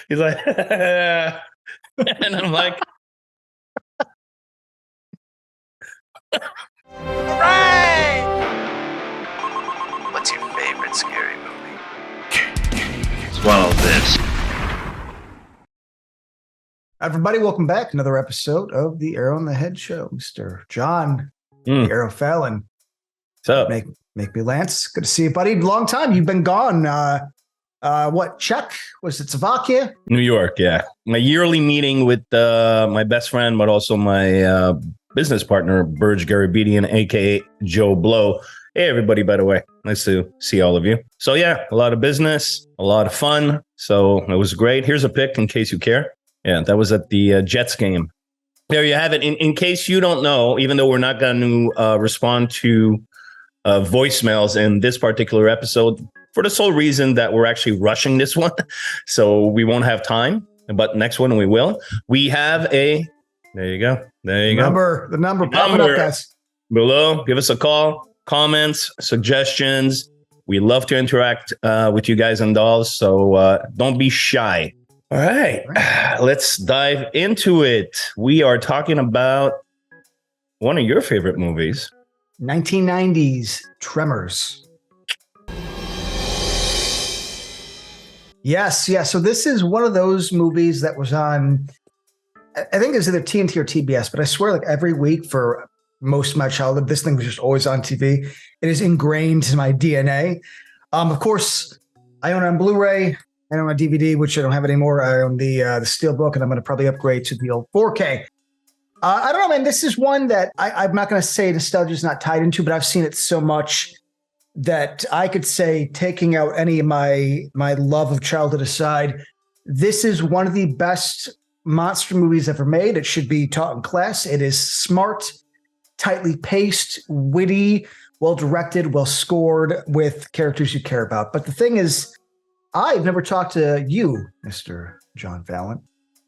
He's like, and I'm like, Right! What's your favorite scary movie? Swallow this. Everybody, welcome back. Another episode of the Arrow and the Head Show. Mr. John, the Arrow Fallon. What's up? Make me Lance. Good to see you, buddy. Long time. You've been gone. What, Czech? Was it Slovakia? New York, yeah. My yearly meeting with my best friend, but also my business partner, Burge Garabedian, a.k.a. Joe Blow. Hey, everybody, by the way. Nice to see all of you. So, yeah, a lot of business, a lot of fun. So it was great. Here's a pic in case you care. Yeah, that was at the Jets game. There you have it. In case you don't know, even though we're not going to respond to voicemails in this particular episode, for the sole reason that we're actually rushing this one. So we won't have time, but next one we will. We have there you go. The number popping up, guys. Below, give us a call, comments, suggestions. We love to interact with you guys and dolls. So don't be shy. All right, let's dive into it. We are talking about one of your favorite movies. 1990s Tremors. Yes. So this is one of those movies that was on, I think it was either TNT or TBS, but I swear like every week for most of my childhood, this thing was just always on TV. It is ingrained in my DNA. Of course, I own it on Blu-ray. I own a DVD, which I don't have anymore. I own the Steelbook, and I'm going to probably upgrade to the old 4K. I don't know, man. This is one that I'm not going to say nostalgia is not tied into, but I've seen it so much that I could say, taking out any of my love of childhood aside, this is one of the best monster movies ever made. It should be taught in class. It is smart, tightly paced, witty, well-directed, well-scored, with characters you care about. But the thing is, I've never talked to you, Mr. John Fallon,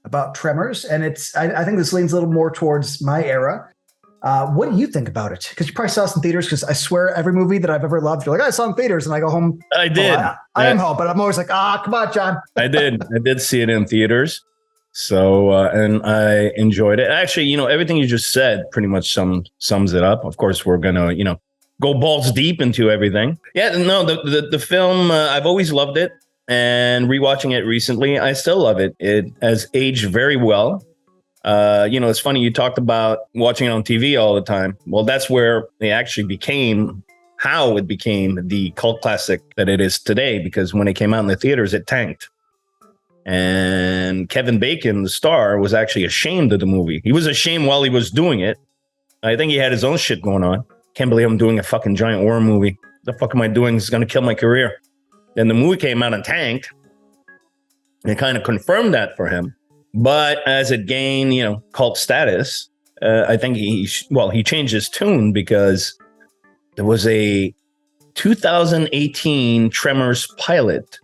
about Tremors, and I think this leans a little more towards my era. What do you think about it? Because you probably saw this in theaters, because I swear every movie that I've ever loved, you're like, I saw it in theaters, and I go home. I did. I am home, but I'm always like, come on, John. I did see it in theaters. So, and I enjoyed it. Actually, everything you just said pretty much sums it up. Of course, we're going to, go balls deep into everything. Yeah, no, the film, I've always loved it. And rewatching it recently, I still love it. It has aged very well. It's funny, you talked about watching it on TV all the time. Well, that's where how it became the cult classic that it is today, because when it came out in the theaters, it tanked. And Kevin Bacon, the star, was actually ashamed of the movie. He was ashamed while he was doing it. I think he had his own shit going on. Can't believe I'm doing a fucking giant horror movie. What the fuck am I doing? It's going to kill my career. Then the movie came out and tanked. It kind of confirmed that for him. But as it gained, cult status, I think he changed his tune, because there was a 2018 Tremors pilot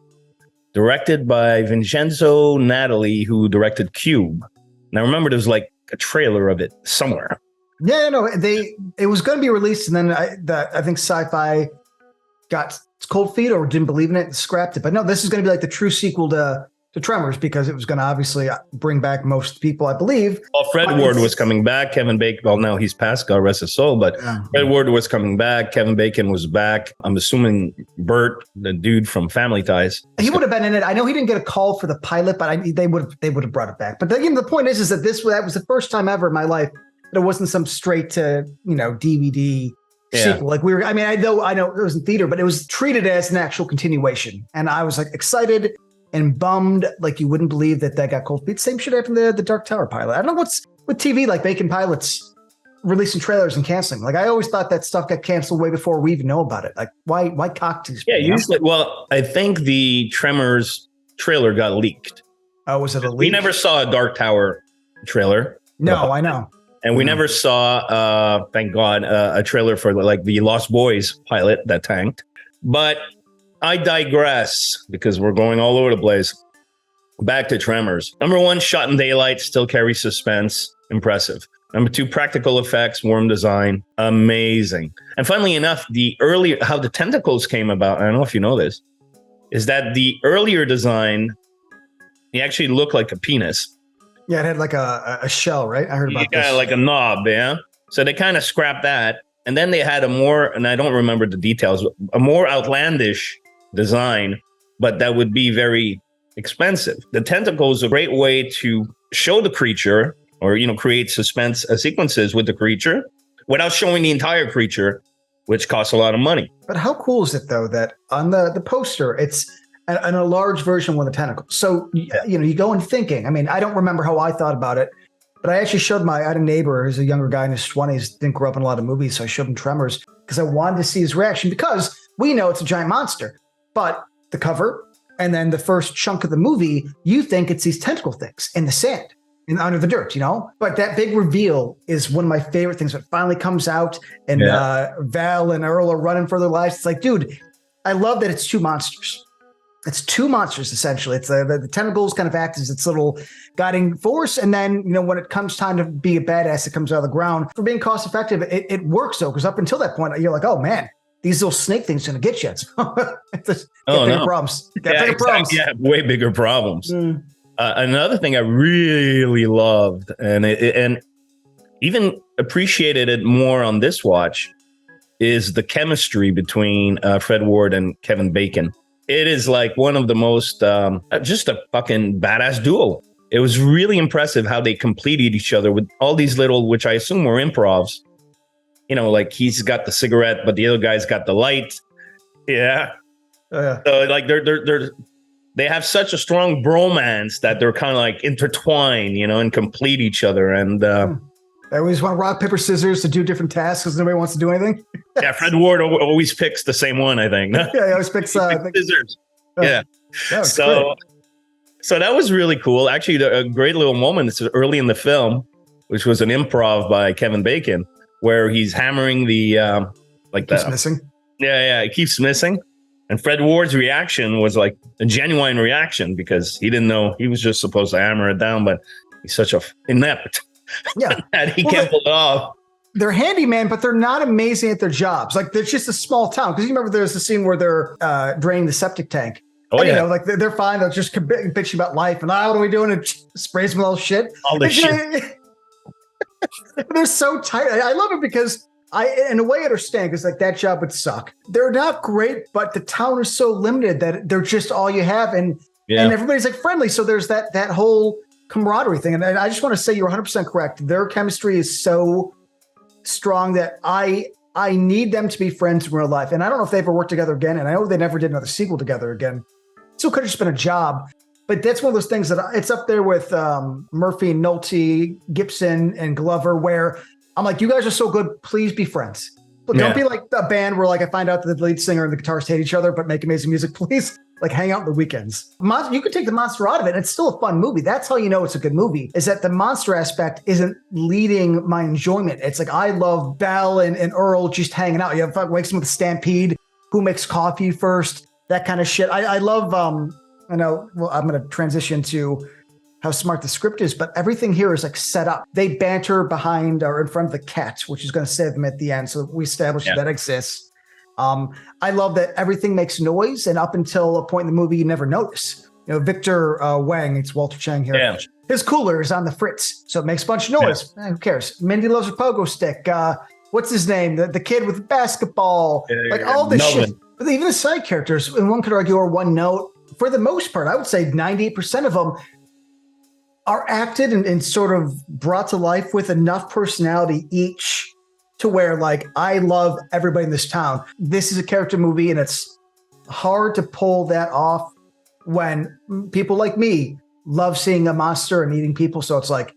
directed by Vincenzo Natali, who directed Cube. Now, remember, there was like a trailer of it somewhere. Yeah, no, it was going to be released, and then I think Sci-Fi got cold feet or didn't believe in it and scrapped it. But no, this is going to be like the true sequel to Tremors, because it was going to obviously bring back most people, I believe. Well, Fred Ward was coming back. Kevin Bacon, well, now he's passed, God rest his soul, but Fred Ward was coming back. Kevin Bacon was back. I'm assuming Bert, the dude from Family Ties. He would have been in it. I know he didn't get a call for the pilot, but they would have brought it back. But again, the point is that that was the first time ever in my life that it wasn't some straight to, DVD sequel. Like I know it was in theater, but it was treated as an actual continuation. And I was like excited and bummed, like you wouldn't believe that got cold feet. Same shit happened to the Dark Tower pilot. I don't know what's with TV, like making pilots, releasing trailers and canceling. Like I always thought that stuff got canceled way before we even know about it. Like why cock tease? Yeah, usually. Well, I think the Tremors trailer got leaked. Oh, was it a leak? We never saw a Dark Tower trailer. No, I know. And we never saw, thank God, a trailer for like the Lost Boys pilot that tanked. But I digress, because we're going all over the place. Back to Tremors. Number one, shot in daylight, still carries suspense. Impressive. Number two, practical effects, warm design. Amazing. And funnily enough, how the tentacles came about, I don't know if you know this, is that the earlier design he actually looked like a penis. Yeah, it had like a shell, right? I heard about this. Like a knob, yeah. So they kind of scrapped that. And then they had a more, and I don't remember the details, a more outlandish design, but that would be very expensive. The tentacle is a great way to show the creature or, create suspense sequences with the creature without showing the entire creature, which costs a lot of money. But how cool is it, though, that on the poster, it's a large version with a tentacle. So, you go in thinking, I mean, I don't remember how I thought about it, but I actually I had a neighbor who's a younger guy in his 20s, didn't grow up in a lot of movies. So I showed him Tremors because I wanted to see his reaction because we know it's a giant monster, but the cover and then the first chunk of the movie, you think it's these tentacle things in the sand and under the dirt, but that big reveal is one of my favorite things. When it finally comes out and Val and Earl are running for their lives. It's like, dude, I love that it's two monsters. It's two monsters, essentially. It's the tentacles kind of act as its little guiding force. And then, when it comes time to be a badass, it comes out of the ground. For being cost effective, it works, though, because up until that point, you're like, oh, man, these little snake things are going to get you. Bigger problems. Bigger problems. Yeah, way bigger problems. Another thing I really loved and even appreciated it more on this watch is the chemistry between Fred Ward and Kevin Bacon. It is like one of the most, just a fucking badass duo. It was really impressive how they completed each other with all these little, which I assume were improvs. Like he's got the cigarette, but the other guy's got the light. Yeah. So like they have such a strong bromance that they're kind of like intertwined, and complete each other. And I always want rock, paper, scissors to do different tasks because nobody wants to do anything. Yeah, Fred Ward always picks the same one, I think. Yeah, he always picks scissors. Yeah. So that was really cool. Actually, a great little moment. It's early in the film, which was an improv by Kevin Bacon, where he's hammering the keeps missing. Yeah, it keeps missing. And Fred Ward's reaction was like a genuine reaction because he didn't know he was just supposed to hammer it down, but he's such a inept. Yeah, that he can't pull it off. They're handyman, but they're not amazing at their jobs. Like, there's just a small town. Because you remember there's the scene where they're draining the septic tank. Oh, and, yeah. Like they're fine. They're just bitching about life. And what are we doing? And sprays them with all shit. All this shit. They're so tight. I love it because in a way, I understand because like that job would suck. They're not great, but the town is so limited that they're just all you have. And everybody's like friendly. So there's that whole camaraderie thing. And I just want to say you're 100% correct. Their chemistry is so strong that I need them to be friends in real life. And I don't know if they ever worked together again. And I know they never did another sequel together again. So it could have just been a job. But that's one of those things that it's up there with Murphy, Nolte, Gibson, and Glover, where I'm like, you guys are so good. Please be friends. But don't be like a band where like I find out that the lead singer and the guitarist hate each other, but make amazing music. Please, like hang out on the weekends. You could take the monster out of it, and it's still a fun movie. That's how you know it's a good movie, is that the monster aspect isn't leading my enjoyment. It's like I love Belle and Earl just hanging out. You have wakes them with a stampede. Who makes coffee first? That kind of shit. I love. I know. Well, I'm going to transition to how smart the script is, but everything here is like set up. They banter behind or in front of the cat, which is going to save them at the end. So we establish that exists. I love that everything makes noise, and up until a point in the movie, you never notice. Victor Wang, it's Walter Chang here. Yeah. His cooler is on the fritz, so it makes a bunch of noise. Who cares? Mindy loves her pogo stick. What's his name? The kid with the basketball. All this shit. But even the side characters, and one could argue, are one note. For the most part, I would say 98% of them are acted and sort of brought to life with enough personality each to where, like, I love everybody in this town. This is a character movie, and it's hard to pull that off when people like me love seeing a monster and eating people. So it's like,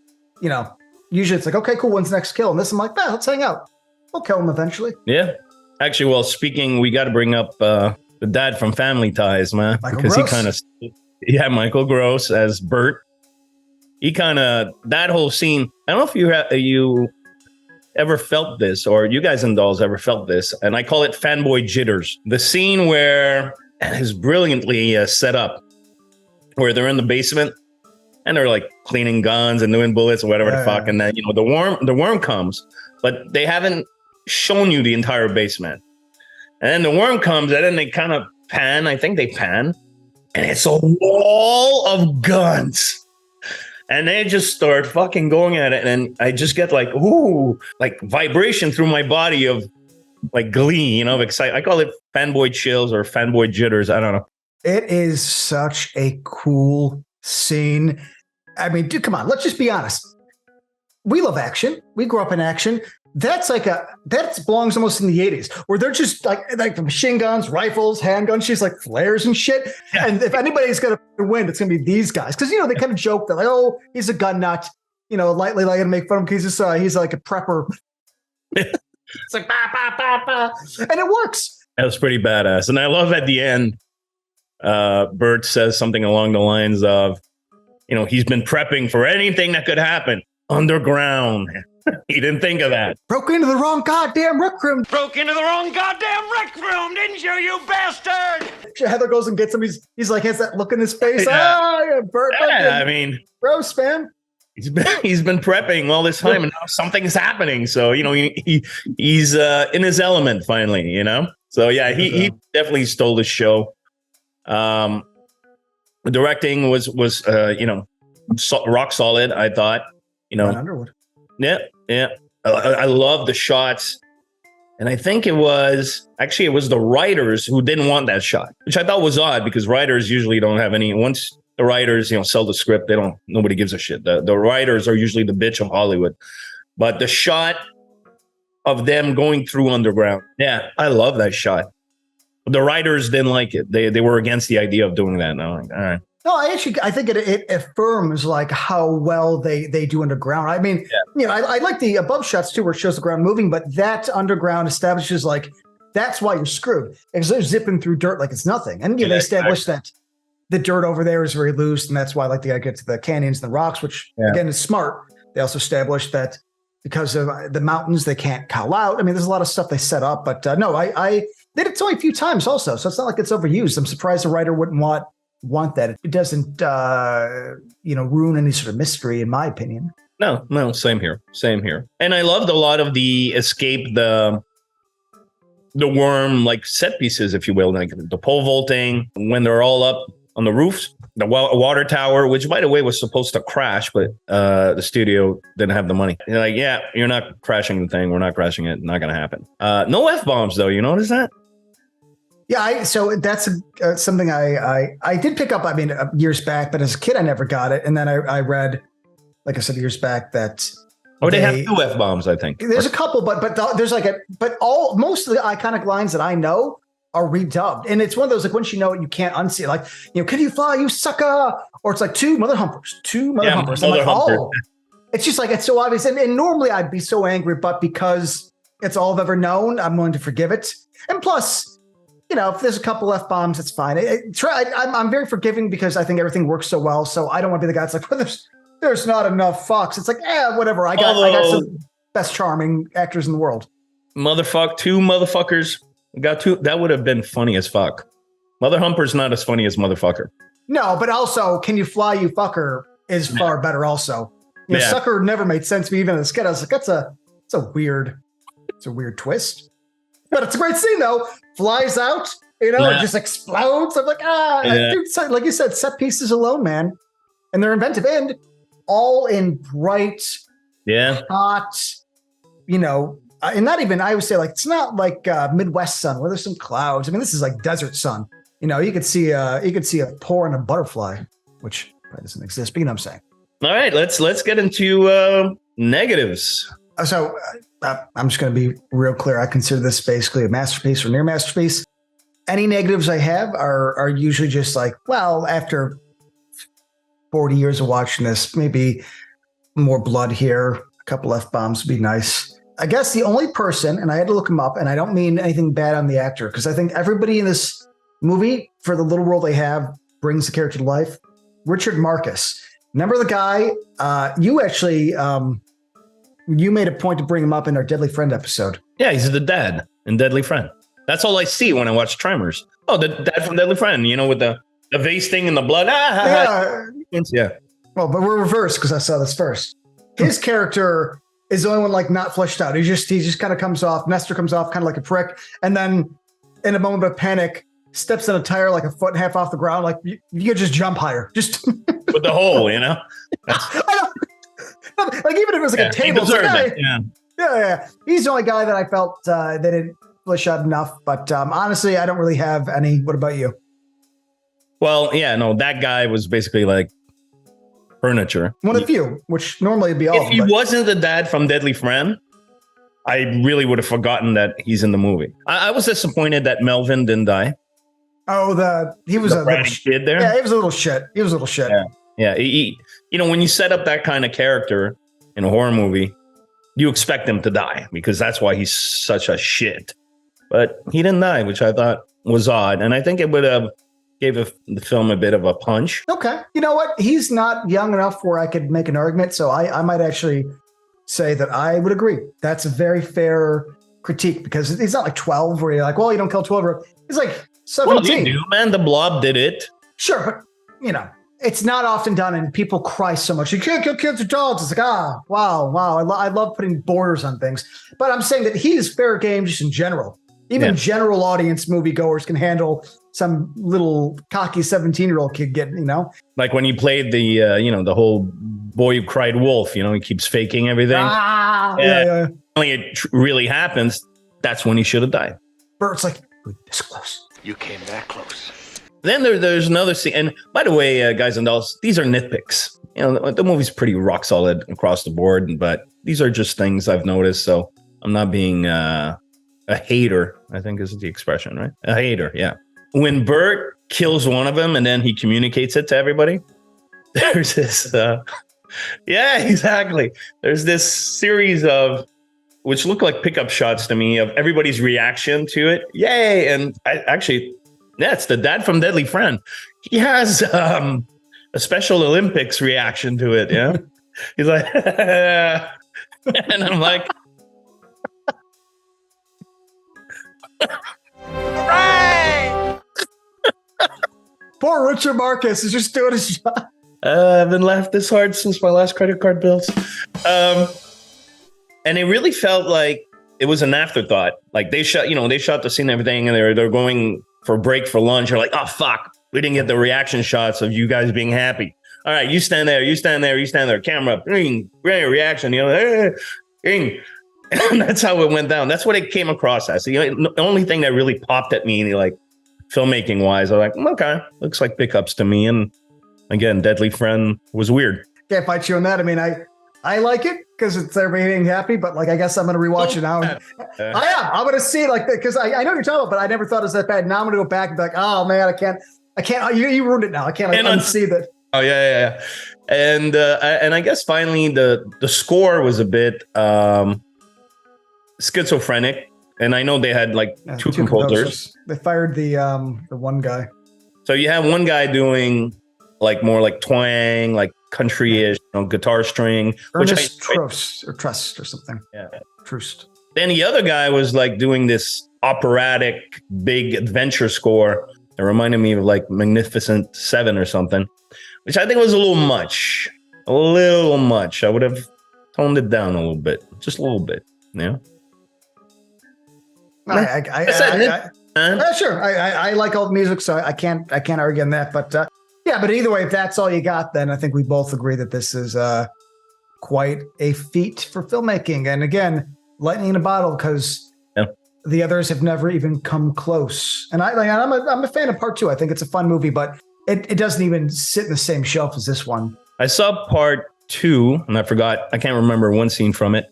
usually it's like, okay, cool, when's the next kill? And this, I'm like, let's hang out. We'll kill him eventually. Yeah. Actually, well, speaking, we got to bring up the dad from Family Ties, man. Michael because Gross. Michael Gross as Bert. He kind of, that whole scene, I don't know if you ever felt this, or you guys in Dolls ever felt this, and I call it fanboy jitters. The scene where is brilliantly set up, where they're in the basement and they're like cleaning guns and doing bullets or whatever the fuck, and then the worm comes, but they haven't shown you the entire basement, and then the worm comes and then they kind of pan. I think they pan, and it's a wall of guns. And they just start fucking going at it. And I just get like, ooh, like vibration through my body of like glee, of excitement. I call it fanboy chills or fanboy jitters. I don't know. It is such a cool scene. I mean, dude, come on, let's just be honest. We love action. We grew up in action. That belongs almost in the 80s, where they're just like machine guns, rifles, handguns, she's like flares and shit. Yeah. And if anybody's gonna win, it's gonna be these guys. Because they kind of joke that like, oh, he's a gun nut, lightly like to make fun of him because he's like a prepper. It's like bah, bah, bah, bah. And it works. That was pretty badass. And I love at the end, Bert says something along the lines of, he's been prepping for anything that could happen underground. He didn't think of that. Broke into the wrong goddamn rec room. Broke into the wrong goddamn rec room, didn't you bastard? Heather goes and gets him. He's like, has that look in his face. Yeah. Oh, Bert. Yeah, I mean, gross, man. He's been prepping all this time, and now something's happening. So he's in his element finally. So yeah, he definitely stole the show. The directing was rock solid. I thought. Ron Underwood. Yeah. I love the shots. And I think it was the writers who didn't want that shot, which I thought was odd because writers usually don't have any. Once the writers, sell the script, nobody gives a shit. The writers are usually the bitch of Hollywood. But the shot of them going through underground. Yeah, I love that shot. The writers didn't like it. They were against the idea of doing that. And I'm like, all right. No, I think it affirms like how well they do underground. I mean, I like the above shots too, where it shows the ground moving, but that underground establishes like that's why you're screwed because they're zipping through dirt like it's nothing, and they establish that the dirt over there is very loose, and that's why like they gotta get to the canyons and the rocks, which again is smart. They also established that because of the mountains, they can't call out. I mean, there's a lot of stuff they set up, but no, I did it only a few times also, so it's not like it's overused. I'm surprised a writer wouldn't want that. It doesn't ruin any sort of mystery, in my opinion. No, same here. And I loved a lot of the escape the worm like set pieces, if you will, like the pole vaulting when they're all up on the roofs, the water tower, which by the way was supposed to crash, but the studio didn't have the money. They're like, yeah, you're not crashing the thing. We're not crashing it. Not going to happen. No F-bombs though. You notice that? Yeah, so that's something I did pick up. I mean, years back, but as a kid, I never got it. And then I read, like I said, years back that they have 2 F-bombs. I think there's a couple, but there's most of the iconic lines that I know are redubbed, and it's one of those like once you know it, you can't unsee it. Like can you fly, you sucker? Or it's like two mother humpers. I'm like, oh, it's just like it's so obvious. And normally I'd be so angry, but because it's all I've ever known, I'm willing to forgive it. And plus, if there's a couple F-bombs, it's fine. I'm very forgiving because I think everything works so well. So I don't want to be the guy that's like, well, there's not enough fucks. It's like, whatever. I got some best charming actors in the world. 2 motherfuckers. Got 2. That would have been funny as fuck. Mother Humper's not as funny as motherfucker. No, but also, can you fly, you fucker is far better also. Sucker never made sense to me even as a kid. I was like, it's a weird twist. But it's a great scene though. Flies out, it just explodes. I'm like, dude, like you said, set pieces alone, man. And they're inventive and all in bright, hot, and not even, I would say like, it's not like Midwest sun where there's some clouds. I mean, this is like desert sun. You could see a pour in a butterfly, which probably doesn't exist, but you know what I'm saying. All right, let's get into negatives. So I'm just going to be real clear. I consider this basically a masterpiece or near masterpiece. Any negatives I have are usually just like, well, after 40 years of watching this, maybe more blood here, a couple F-bombs would be nice. I guess the only person, and I had to look him up, and I don't mean anything bad on the actor, because I think everybody in this movie, for the little role they have, brings the character to life. Richard Marcus. Remember the guy? You actually... you made a point to bring him up in our Deadly Friend episode. Yeah, he's the dad in Deadly Friend. That's all I see when I watch Tremors. Oh, the dad from Deadly Friend, with the vase thing and the blood. Yeah. Well, but we're reversed because I saw this first. His character is the only one like not fleshed out. He just kind of comes off. Nestor comes off kind of like a prick, and then in a moment of panic, steps in a tire like a foot and a half off the ground. Like you could just jump higher. Just with the hole, you know. like even if it was like a table, He deserved like, it. Yeah. yeah. He's the only guy that I felt they didn't flesh out enough. But honestly, I don't really have any. What about you? Well, yeah, no, that guy was basically like furniture. One of the few, which normally would be all. If he wasn't the dad from Deadly Friend, I really would have forgotten that he's in the movie. I was disappointed that Melvin didn't die. Oh, he was a little kid there. Yeah, he was a little shit. Yeah. He, when you set up that kind of character in a horror movie, you expect him to die because that's why he's such a shit. But he didn't die, which I thought was odd, and I think it would have gave the film a bit of a punch. Okay, you know what? He's not young enough where I could make an argument, so I might actually say that I would agree. That's a very fair critique because he's not like 12 where you're like, well, you don't kill 12. He's like 17. Well, you do, man. The Blob did it. Sure, but it's not often done, and people cry so much. You can't kill kids or dogs. It's like, wow. I love putting borders on things, but I'm saying that he's fair game just in general. Even general audience moviegoers can handle some little cocky 17-year-old kid getting, like when he played the the whole boy who cried wolf. He keeps faking everything. Yeah. Only it really happens. That's when he should have died. Bert's like, we're this close. You came that close. Then there's another scene. And by the way, guys and dolls, these are nitpicks. The movie's pretty rock solid across the board, but these are just things I've noticed. So I'm not being a hater, I think is the expression, right? A hater, yeah. When Bert kills one of them and then he communicates it to everybody, there's this, yeah, exactly. There's this series of, which look like pickup shots to me, of everybody's reaction to it. Yay! And it's the dad from Deadly Friend. He has a Special Olympics reaction to it, yeah? He's like, and I'm like, right. Poor Richard Marcus is just doing his job. I haven't laughed this hard since my last credit card bills. And it really felt like it was an afterthought. Like they shot the scene and everything, and they're going for a break for lunch. They're like, oh fuck, we didn't get the reaction shots of you guys being happy. All right, you stand there, camera up, reaction, ring. And that's how it went down. That's what it came across as. The only thing that really popped at me, like filmmaking wise, I was like, okay, looks like pickups to me. And again, Deadly Friend was weird. Can't fight you on that. I mean, I like it because it's everybody being happy, but like, I guess I'm going to rewatch it now. I'm going to see it like that because I know what you're talking about, but I never thought it was that bad. Now I'm going to go back and be like, oh man, I can't, you ruined it now. I can't unsee that. Oh yeah. And I guess finally the score was a bit schizophrenic. And I know they had like two composers. They fired the one guy. So you have one guy doing like more like twang, like country-ish, guitar string. Ernest Trust or something. Yeah. Trust. Then the other guy was like doing this operatic big adventure score that reminded me of like Magnificent Seven or something, which I think was a little much. I would have toned it down a little bit, just a little bit. Yeah. Sure. I like all the music, so I can't argue on that. But but either way, if that's all you got, then I think we both agree that this is quite a feat for filmmaking. And again, lightning in a bottle because the others have never even come close. And I'm a fan of part 2. I think it's a fun movie, but it doesn't even sit in the same shelf as this one. I saw part 2, and I can't remember one scene from it.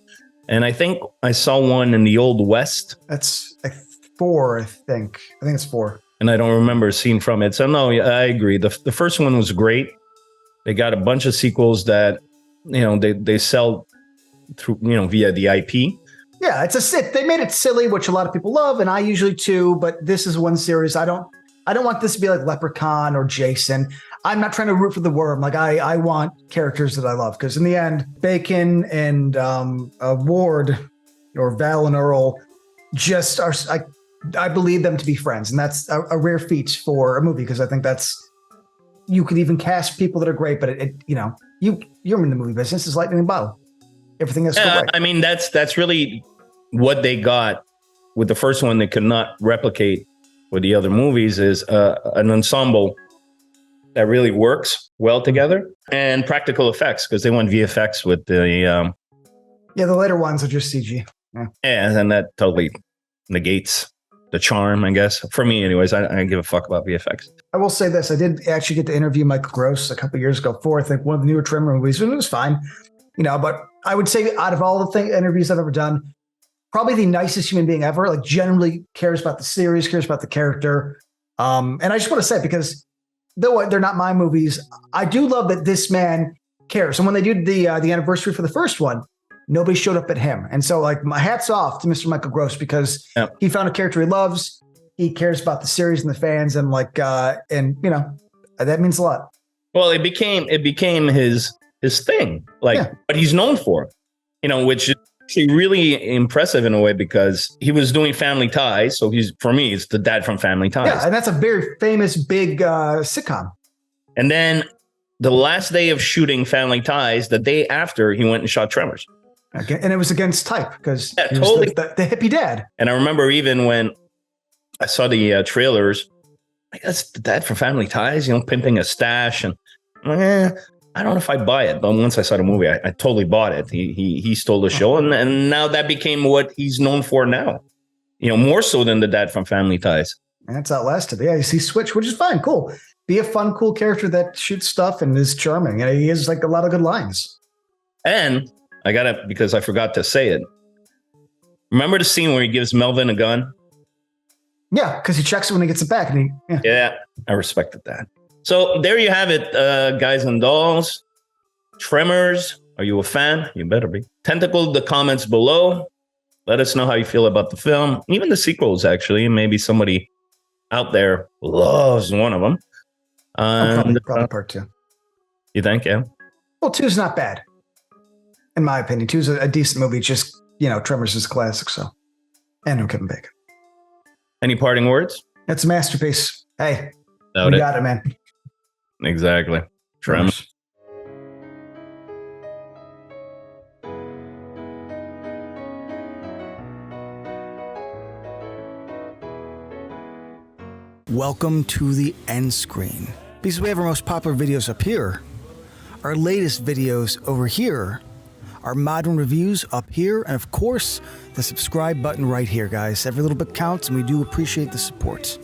And I think I saw one in the Old West. That's 4, I think. I think it's 4. And I don't remember a scene from it. So no, I agree. The first one was great. They got a bunch of sequels that, they sell through, via the IP. Yeah, they made it silly, which a lot of people love, and I usually too. But this is one series I don't want this to be like Leprechaun or Jason. I'm not trying to root for the worm. Like I want characters that I love because in the end, Bacon and Ward or Val and Earl just are. I believe them to be friends, and that's a rare feat for a movie because I think you could even cast people that are great, but you're in the movie business. It's lightning in a bottle. Everything has to go right. I mean, that's really what they got with the first one. They could not replicate with the other movies is an ensemble that really works well together, and practical effects, because they went VFX with the the later ones are just CG. yeah, and that totally negates the charm, I guess. For me, anyways, I don't give a fuck about VFX. I will say this: I did actually get to interview Michael Gross a couple of years ago for, I think, one of the newer Tremor movies, and it was fine, But I would say, out of all the interviews I've ever done, probably the nicest human being ever. Like, generally cares about the series, cares about the character, and I just want to say, because though they're not my movies, I do love that this man cares. And when they did the anniversary for the first one, nobody showed up at him. And so, like, my hat's off to Mr. Michael Gross, because he found a character he loves. He cares about the series and the fans, and that means a lot. Well, it became his thing, what he's known for, which is actually really impressive in a way, because he was doing Family Ties. So for me, it's the dad from Family Ties. Yeah, and that's a very famous, big sitcom. And then the last day of shooting Family Ties, the day after, he went and shot Tremors. Okay, and it was against type, because he totally was the hippie dad. And I remember even when I saw the trailers, that's the dad from Family Ties, pimping a stash, and I don't know if I buy it. But once I saw the movie, I totally bought it. He stole the show, and now that became what he's known for now. More so than the dad from Family Ties. And that's outlasted. Yeah, he switched, which is fine, cool. Be a fun, cool character that shoots stuff and is charming. And he has like a lot of good lines. And I got it, because I forgot to say it. Remember the scene where he gives Melvin a gun? Yeah, because he checks it when he gets it back. And yeah, I respected that. So there you have it, guys and dolls. Tremors. Are you a fan? You better be. Tentacle the comments below. Let us know how you feel about the film. Even the sequels, actually. Maybe somebody out there loves one of them. Probably part 2. You think, yeah? Well, 2's not bad, in my opinion. 2's a decent movie. Just, Tremors is a classic, so. And no Kevin Bacon. Any parting words? It's a masterpiece. Hey, we got it, man. Exactly. Tremors. Welcome to the end screen. Because we have our most popular videos up here, our latest videos over here, our modern reviews up here, and of course, the subscribe button right here, guys. Every little bit counts, and we do appreciate the support.